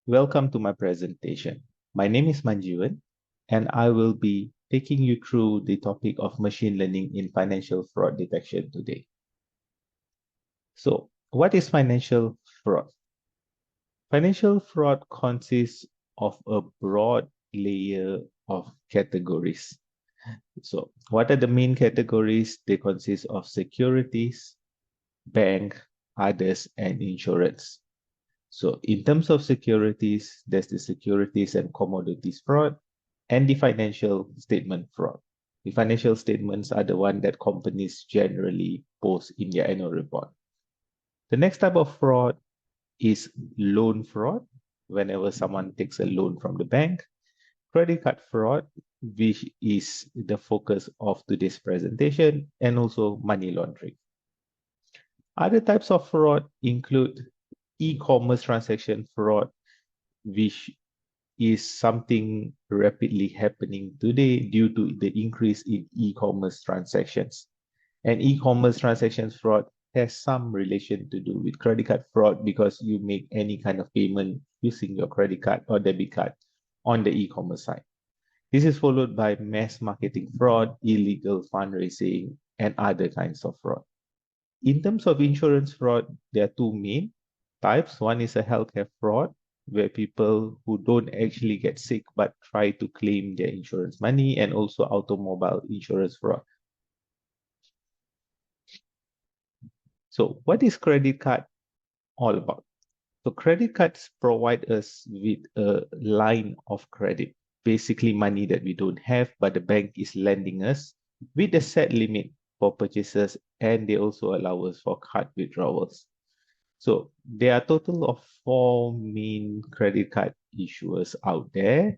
Welcome to my presentation. My name is Manjeevan, and I will be taking you through the topic of machine learning in financial fraud detection today. So, what is financial fraud? Financial fraud consists of a broad layer of categories. So, what are the main categories? They consist of securities, bank, others, and insurance. So in terms of securities, there's the securities and commodities fraud and the financial statement fraud. The financial statements are the one that companies generally post in their annual report. The next type of fraud is loan fraud, whenever someone takes a loan from the bank. Credit card fraud, which is the focus of today's presentation, and also money laundering. Other types of fraud include e-commerce transaction fraud, which is something rapidly happening today due to the increase in e-commerce transactions. And e-commerce transactions fraud has some relation to do with credit card fraud because you make any kind of payment using your credit card or debit card on the e-commerce site. This is followed by mass marketing fraud, illegal fundraising, and other kinds of fraud. In terms of insurance fraud, there are two main types. One is a healthcare fraud, where people who don't actually get sick but try to claim their insurance money, and also automobile insurance fraud. So what is credit card all about? So credit cards provide us with a line of credit, basically money that we don't have, but the bank is lending us with a set limit for purchases, and they also allow us for card withdrawals. So there are a total of 4 main credit card issuers out there.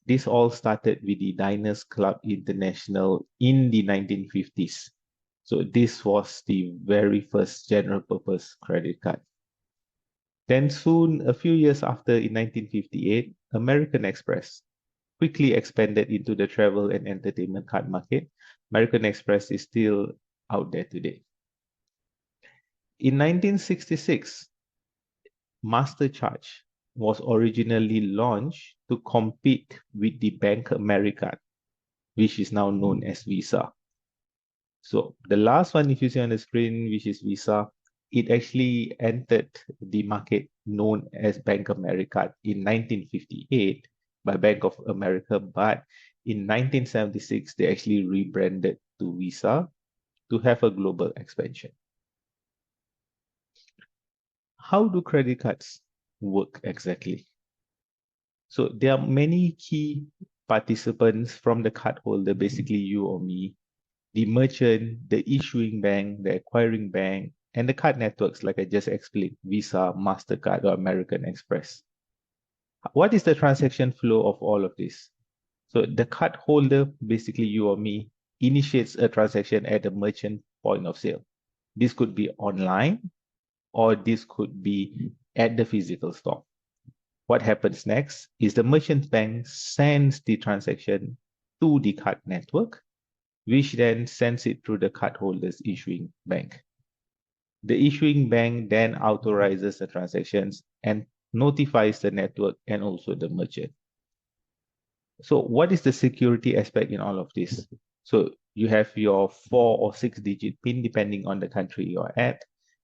This all started with the Diners Club International in the 1950s. So this was the very first general purpose credit card. Then soon, a few years after, in 1958, American Express quickly expanded into the travel and entertainment card market. American Express is still out there today. In 1966, MasterCharge was originally launched to compete with the Bank America, which is now known as Visa. So the last one, if you see on the screen, which is Visa, it actually entered the market known as Bank America in 1958 by Bank of America, but in 1976, they actually rebranded to Visa to have a global expansion. How do credit cards work exactly? So there are many key participants from the cardholder, basically you or me, the merchant, the issuing bank, the acquiring bank, and the card networks, like I just explained, Visa, MasterCard, or American Express. What is the transaction flow of all of this? So the cardholder, basically you or me, initiates a transaction at the merchant point of sale. This could be online, or this could be at the physical store. What happens next is the merchant bank sends the transaction to the card network, which then sends it through the cardholder's issuing bank. The issuing bank then authorizes the transactions and notifies the network and also the merchant. So what is the security aspect in all of this? So you have your 4 or 6-digit PIN depending on the country you're at.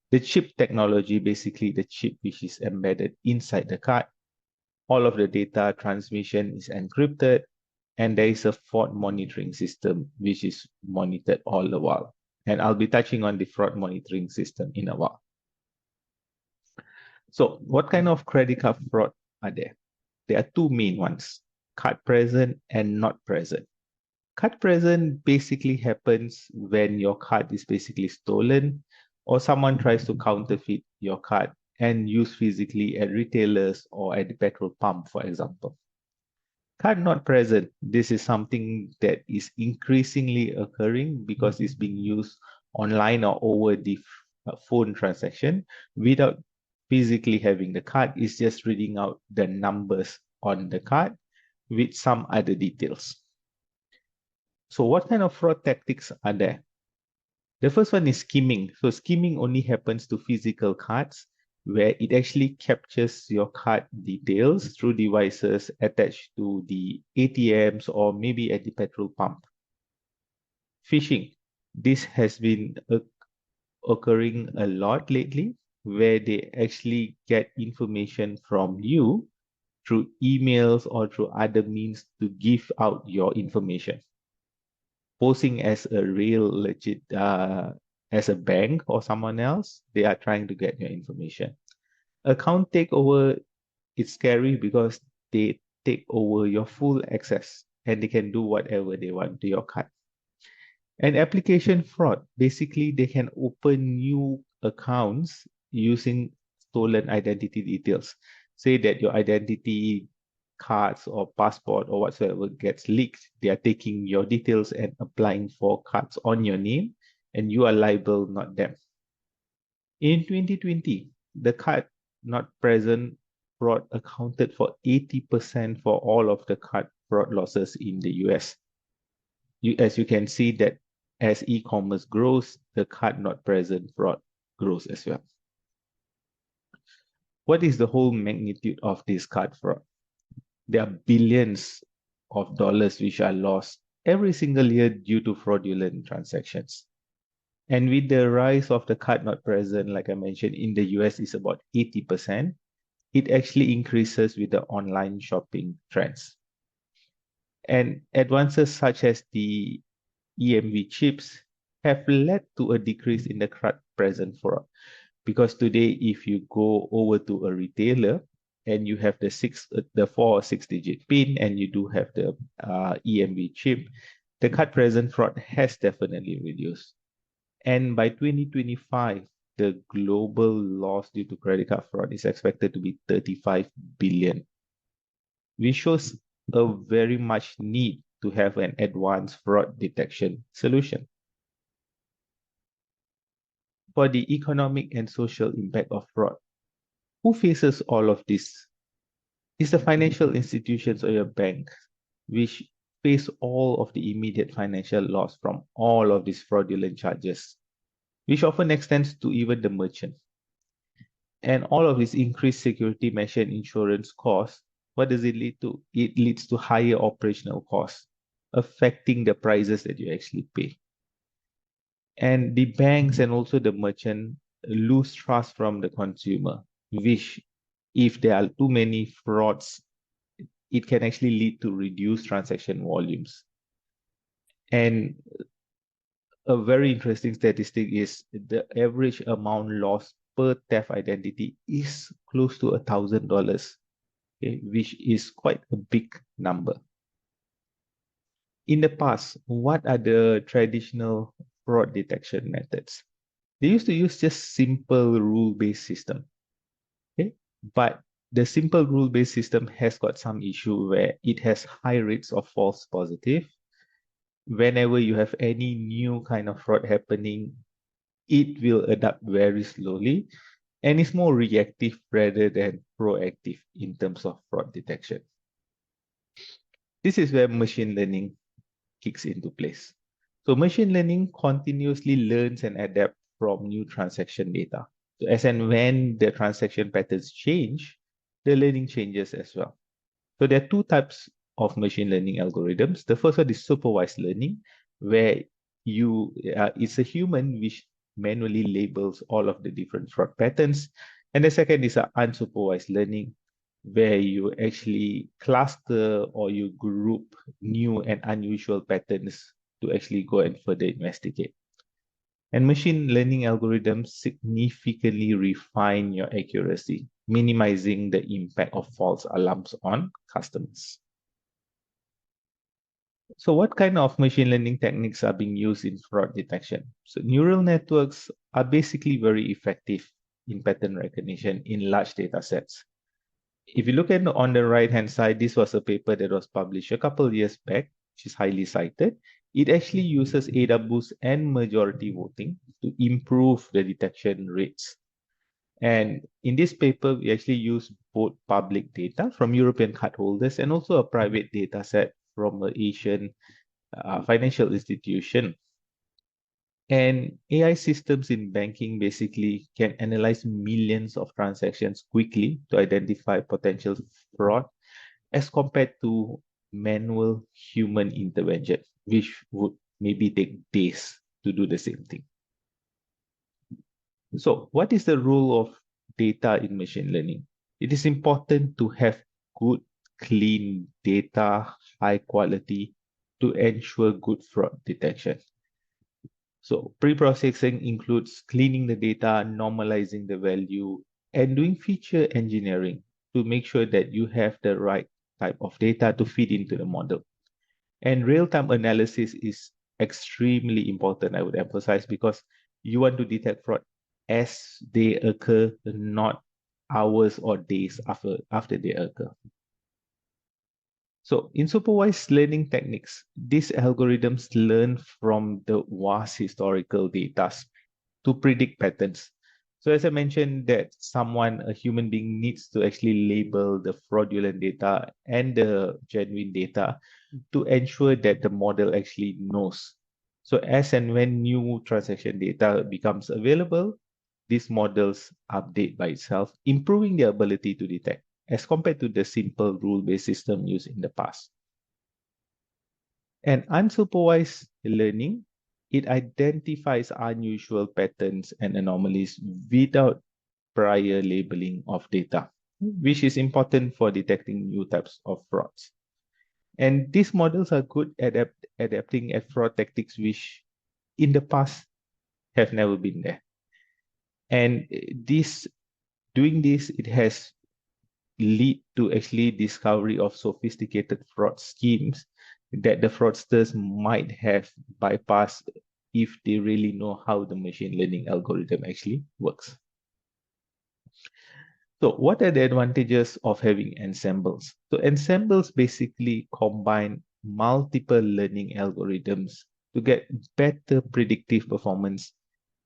The chip technology, basically the chip which is embedded inside the card. All of the data transmission is encrypted, and there is a fraud monitoring system which is monitored all the while. And I'll be touching on the fraud monitoring system in a while. So what kind of credit card fraud are there? There are two main ones, card present and not present. Card present basically happens when your card is basically stolen, or someone tries to counterfeit your card and use physically at retailers or at the petrol pump, for example. Card not present, this is something that is increasingly occurring because it's being used online or over the phone transaction without physically having the card. It's just reading out the numbers on the card with some other details. So what kind of fraud tactics are there? The first one is skimming. So skimming only happens to physical cards, where it actually captures your card details through devices attached to the ATMs or maybe at the petrol pump. Phishing. This has been occurring a lot lately, where they actually get information from you through emails or through other means to give out your information. Posing as a real legit, as a bank or someone else, they are trying to get your information. Account takeover is scary because they take over your full access and they can do whatever they want to your card. And application fraud, basically they can open new accounts using stolen identity details. Say that your identity cards or passport or whatsoever gets leaked, they are taking your details and applying for cards on your name, and you are liable, not them. In 2020, the card not present fraud accounted for 80% for all of the card fraud losses in the US. As you can see that as e-commerce grows, the card not present fraud grows as well. What is the whole magnitude of this card fraud? There are billions of dollars which are lost every single year due to fraudulent transactions. And with the rise of the card not present, like I mentioned, in the US is about 80%, it actually increases with the online shopping trends. And advances such as the EMV chips have led to a decrease in the card present fraud. Because today, if you go over to a retailer and you have the 4 or 6-digit PIN and you do have the EMV chip, the card present fraud has definitely reduced. And by 2025, the global loss due to credit card fraud is expected to be 35 billion, which shows a very much need to have an advanced fraud detection solution. For the economic and social impact of fraud, who faces all of this? It's the financial institutions or your bank, which face all of the immediate financial loss from all of these fraudulent charges, which often extends to even the merchant. And all of this increased security measure and insurance costs, what does it lead to? It leads to higher operational costs, affecting the prices that you actually pay. And the banks and also the merchant lose trust from the consumer, which if there are too many frauds, it can actually lead to reduced transaction volumes. And a very interesting statistic is the average amount lost per theft identity is close to $1,000, okay, which is quite a big number. In the past, what are the traditional fraud detection methods? They used to use just simple rule-based system, okay? But the simple rule-based system has got some issue where it has high rates of false positive. Whenever you have any new kind of fraud happening, it will adapt very slowly and is more reactive rather than proactive in terms of fraud detection. This is where machine learning kicks into place. So machine learning continuously learns and adapts from new transaction data. So as and when the transaction patterns change, the learning changes as well. So there are two types of machine learning algorithms. The first one is supervised learning, where it's a human which manually labels all of the different fraud patterns. And the second is unsupervised learning, where you actually cluster or you group new and unusual patterns to actually go and further investigate. And machine learning algorithms significantly refine your accuracy, minimizing the impact of false alarms on customers. So what kind of machine learning techniques are being used in fraud detection? So neural networks are basically very effective in pattern recognition in large data sets. If you look at on the right-hand side, this was a paper that was published a couple of years back, which is highly cited. It actually uses AWS and majority voting to improve the detection rates. And in this paper, we actually use both public data from European cardholders and also a private data set from an Asian financial institution. And AI systems in banking basically can analyze millions of transactions quickly to identify potential fraud as compared to manual human intervention, which would maybe take days to do the same thing. So, what is the role of data in machine learning? It is important to have good, clean data, high quality, to ensure good fraud detection. So, pre-processing includes cleaning the data, normalizing the value, and doing feature engineering to make sure that you have the right type of data to feed into the model. And real-time analysis is extremely important, I would emphasize, because you want to detect fraud as they occur, not hours or days after they occur. So in supervised learning techniques, these algorithms learn from the vast historical data to predict patterns. So as I mentioned that a human being needs to actually label the fraudulent data and the genuine data to ensure that the model actually knows. So as and when new transaction data becomes available, these models update by itself, improving their ability to detect as compared to the simple rule-based system used in the past. And unsupervised learning, it identifies unusual patterns and anomalies without prior labeling of data, which is important for detecting new types of frauds. And these models are good at adapting at fraud tactics which in the past have never been there. And doing this, it has lead to actually discovery of sophisticated fraud schemes that the fraudsters might have bypassed if they really know how the machine learning algorithm actually works. So what are the advantages of having ensembles? So ensembles basically combine multiple learning algorithms to get better predictive performance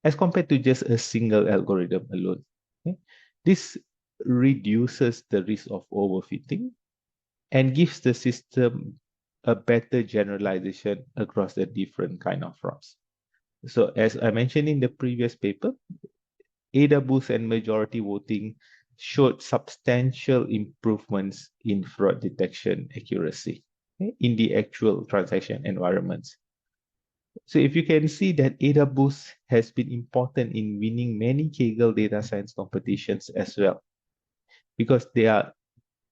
as compared to just a single algorithm alone. Okay? This reduces the risk of overfitting and gives the system a better generalization across the different kind of frauds. So as I mentioned in the previous paper, AWS and majority voting showed substantial improvements in fraud detection accuracy in the actual transaction environments. So if you can see that AWS has been important in winning many Kaggle data science competitions as well, because they are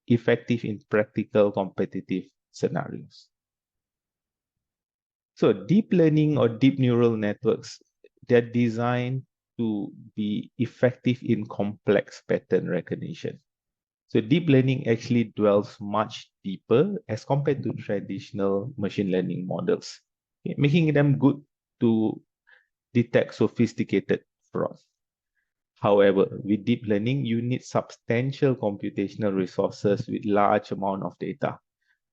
effective in practical competitive scenarios. So deep learning or deep neural networks, they're designed to be effective in complex pattern recognition. So deep learning actually dwells much deeper as compared to traditional machine learning models, okay, making them good to detect sophisticated fraud. However, with deep learning, you need substantial computational resources with large amount of data.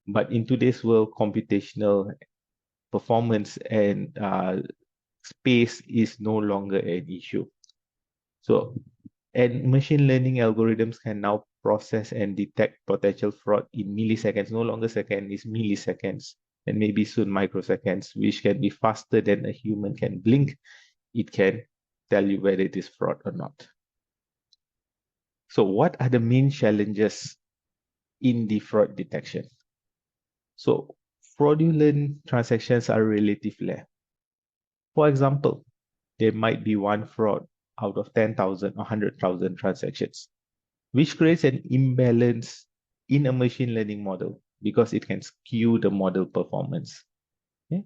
But in today's world, computational performance and space is no longer an issue. So, and machine learning algorithms can now process and detect potential fraud in milliseconds, no longer seconds, it's milliseconds, and maybe soon microseconds, which can be faster than a human can blink. It can tell you whether it is fraud or not. So what are the main challenges in the fraud detection? So fraudulent transactions are relatively rare. For example, there might be one fraud out of 10,000 or 100,000 transactions, which creates an imbalance in a machine learning model because it can skew the model performance. Okay?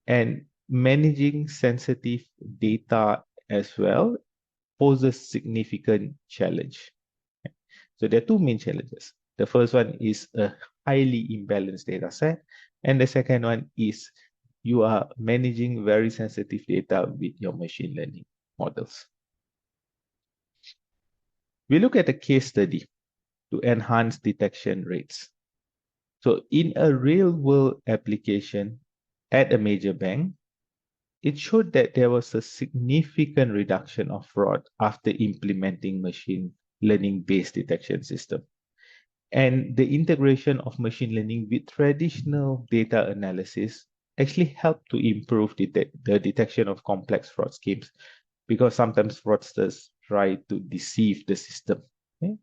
And managing sensitive data as well poses significant challenge. So there are two main challenges. The first one is a highly imbalanced data set, and the second one is you are managing very sensitive data with your machine learning models. We look at a case study to enhance detection rates. So in a real world application at a major bank, it showed that there was a significant reduction of fraud after implementing machine learning based detection system. And the integration of machine learning with traditional data analysis actually help to improve the detection of complex fraud schemes, because sometimes fraudsters try to deceive the system. Okay?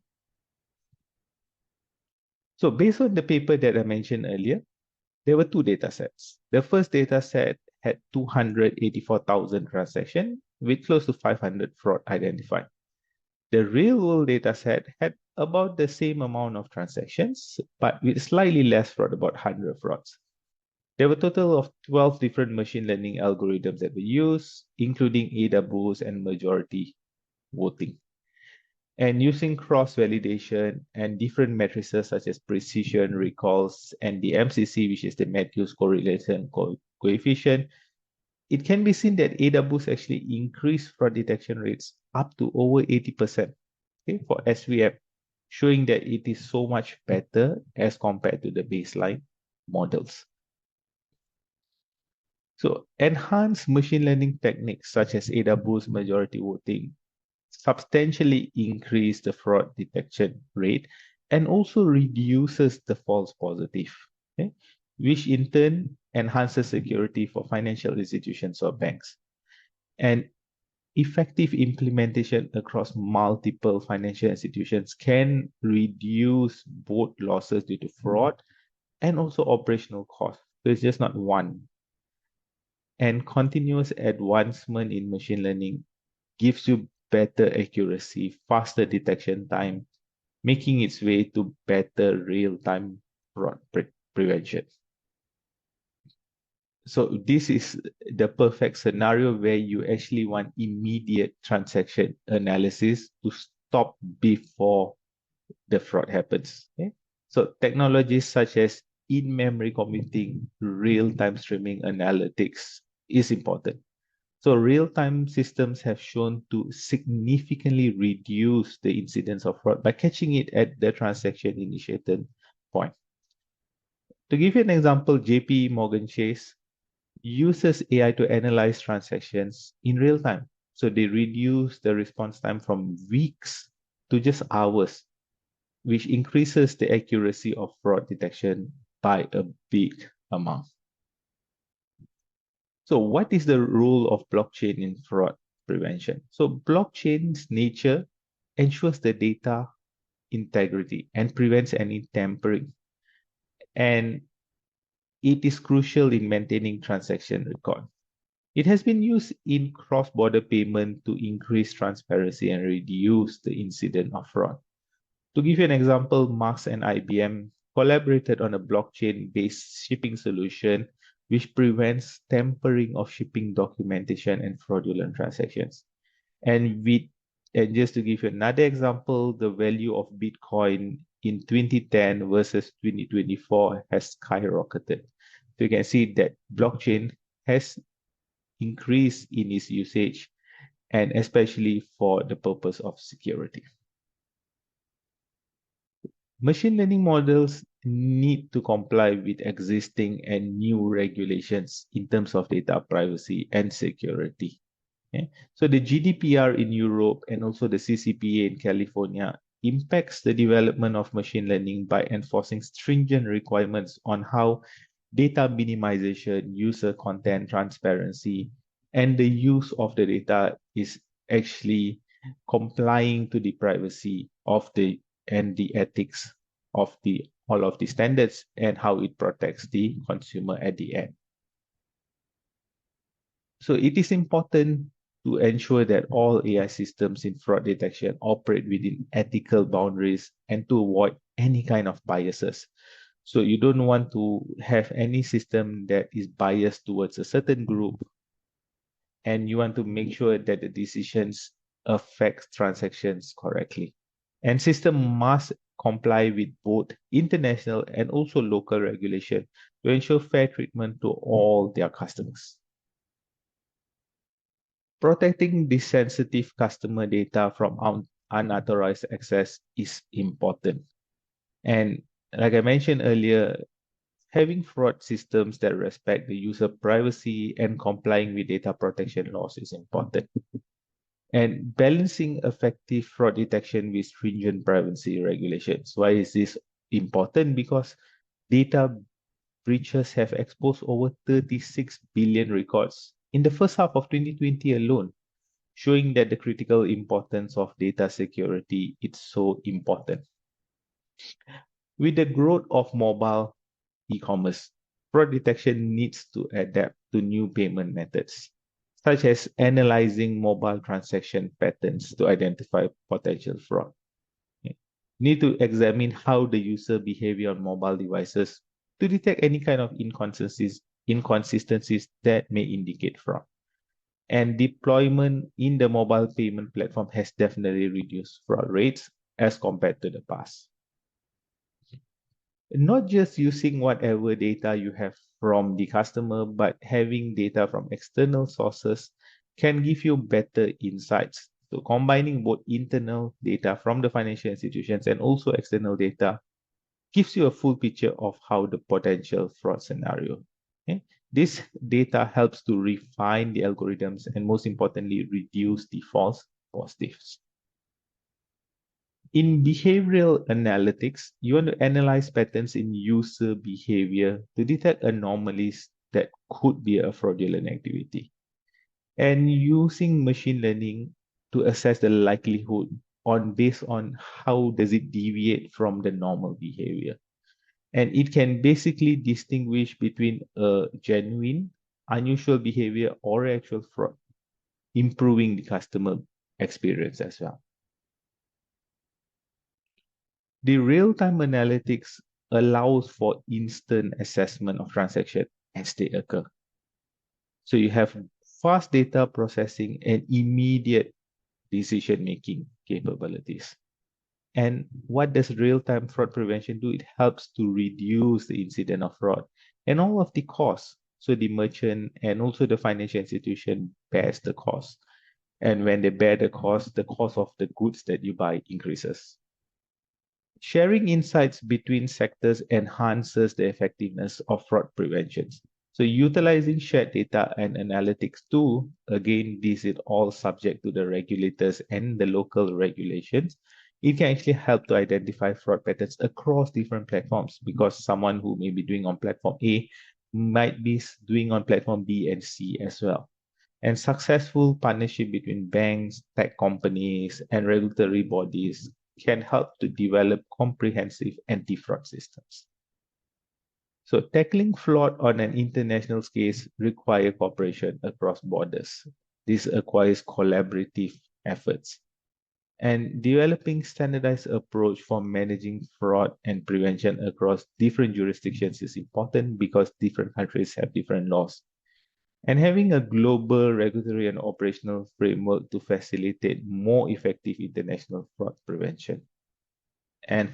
So based on the paper that I mentioned earlier, there were two data sets. The first data set had 284,000 transactions with close to 500 fraud identified. The real world data set had about the same amount of transactions, but with slightly less fraud, about 100 frauds. There were a total of 12 different machine learning algorithms that were used, including AWS and majority voting. And using cross-validation and different matrices such as precision, recalls, and the MCC, which is the Matthews correlation coefficient, it can be seen that AWS actually increased fraud detection rates up to over 80%, okay, for SVM, showing that it is so much better as compared to the baseline models. So enhanced machine learning techniques such as AWS majority voting substantially increase the fraud detection rate and also reduces the false positive, okay, which in turn enhances security for financial institutions or banks. And effective implementation across multiple financial institutions can reduce both losses due to fraud and also operational costs. So it's just not one. And continuous advancement in machine learning gives you better accuracy, faster detection time, making its way to better real-time fraud prevention. So this is the perfect scenario where you actually want immediate transaction analysis to stop before the fraud happens. Okay? So technologies such as in-memory computing, real-time streaming analytics is important. So real-time systems have shown to significantly reduce the incidence of fraud by catching it at the transaction initiated point. To give you an example, JP Morgan Chase uses AI to analyze transactions in real time. So they reduce the response time from weeks to just hours, which increases the accuracy of fraud detection by a big amount. So what is the role of blockchain in fraud prevention? So blockchain's nature ensures the data integrity and prevents any tampering. And it is crucial in maintaining transaction record. It has been used in cross-border payment to increase transparency and reduce the incident of fraud. To give you an example, Mars and IBM collaborated on a blockchain-based shipping solution which prevents tampering of shipping documentation and fraudulent transactions. And just to give you another example, the value of Bitcoin in 2010 versus 2024 has skyrocketed. So you can see that blockchain has increased in its usage, and especially for the purpose of security. Machine learning models need to comply with existing and new regulations in terms of data privacy and security. Okay? So the GDPR in Europe and also the CCPA in California impacts the development of machine learning by enforcing stringent requirements on how data minimization, user content transparency, and the use of the data is actually complying to the privacy of the and the ethics of the all of the standards and how it protects the consumer at the end. So it is important to ensure that all AI systems in fraud detection operate within ethical boundaries and to avoid any kind of biases. So you don't want to have any system that is biased towards a certain group, and you want to make sure that the decisions affect transactions correctly. And system must comply with both international and also local regulation to ensure fair treatment to all their customers. Protecting the sensitive customer data from unauthorized access is important. And like I mentioned earlier, having fraud systems that respect the user privacy and complying with data protection laws is important. And balancing effective fraud detection with stringent privacy regulations. Why is this important? Because data breaches have exposed over 36 billion records in the first half of 2020 alone, showing that the critical importance of data security is so important. With the growth of mobile e-commerce, fraud detection needs to adapt to new payment methods, such as analyzing mobile transaction patterns to identify potential fraud. You need to examine how the user behavior on mobile devices to detect any kind of inconsistencies that may indicate fraud. And deployment in the mobile payment platform has definitely reduced fraud rates as compared to the past. Not just using whatever data you have from the customer, but having data from external sources can give you better insights. So combining both internal data from the financial institutions and also external data gives you a full picture of how the potential fraud scenario. Okay? This data helps to refine the algorithms and most importantly, reduce the false positives. In behavioral analytics, you want to analyze patterns in user behavior to detect anomalies that could be a fraudulent activity. And using machine learning to assess the likelihood based on how does it deviate from the normal behavior. And it can basically distinguish between a genuine, unusual behavior or actual fraud, improving the customer experience as well. The real-time analytics allows for instant assessment of transactions as they occur. So you have fast data processing and immediate decision-making capabilities. And what does real-time fraud prevention do? It helps to reduce the incident of fraud and all of the costs. So the merchant and also the financial institution bears the cost. And when they bear the cost of the goods that you buy increases. Sharing insights between sectors enhances the effectiveness of fraud prevention. So utilizing shared data and analytics too, again, this is all subject to the regulators and the local regulations. It can actually help to identify fraud patterns across different platforms because someone who may be doing on platform A might be doing on platform B and C as well. And successful partnership between banks, tech companies, and regulatory bodies can help to develop comprehensive anti-fraud systems. So tackling fraud on an international scale requires cooperation across borders. This requires collaborative efforts. And developing standardized approach for managing fraud and prevention across different jurisdictions is important because different countries have different laws. And having a global regulatory and operational framework to facilitate more effective international fraud prevention. And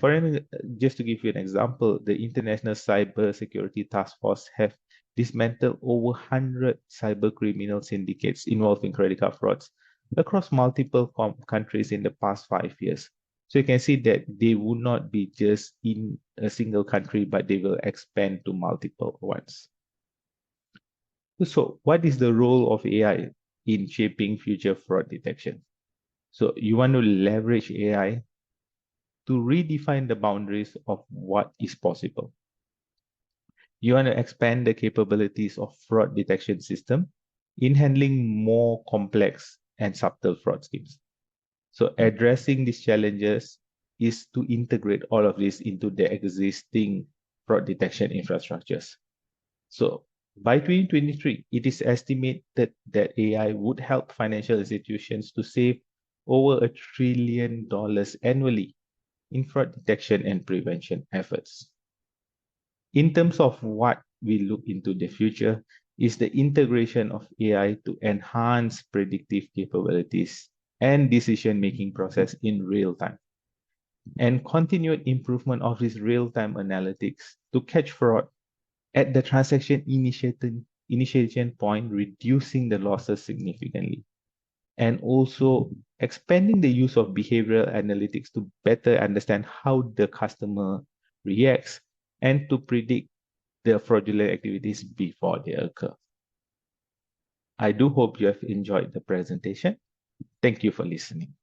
just to give you an example, the International Cyber Security Task Force have dismantled over 100 cyber criminal syndicates involving credit card frauds across multiple countries in the past 5 years. So you can see that they will not be just in a single country, but they will expand to multiple ones. So what is the role of AI in shaping future fraud detection? So you want to leverage AI to redefine the boundaries of what is possible. You want to expand the capabilities of fraud detection system in handling more complex and subtle fraud schemes. So addressing these challenges is to integrate all of this into the existing fraud detection infrastructures. So by 2023, it is estimated that AI would help financial institutions to save over $1 trillion annually in fraud detection and prevention efforts. In terms of what we look into the future is the integration of AI to enhance predictive capabilities and decision-making process in real time, and continued improvement of this real-time analytics to catch fraud at the transaction initiation point, reducing the losses significantly, and also expanding the use of behavioral analytics to better understand how the customer reacts and to predict the fraudulent activities before they occur. I do hope you have enjoyed the presentation. Thank you for listening.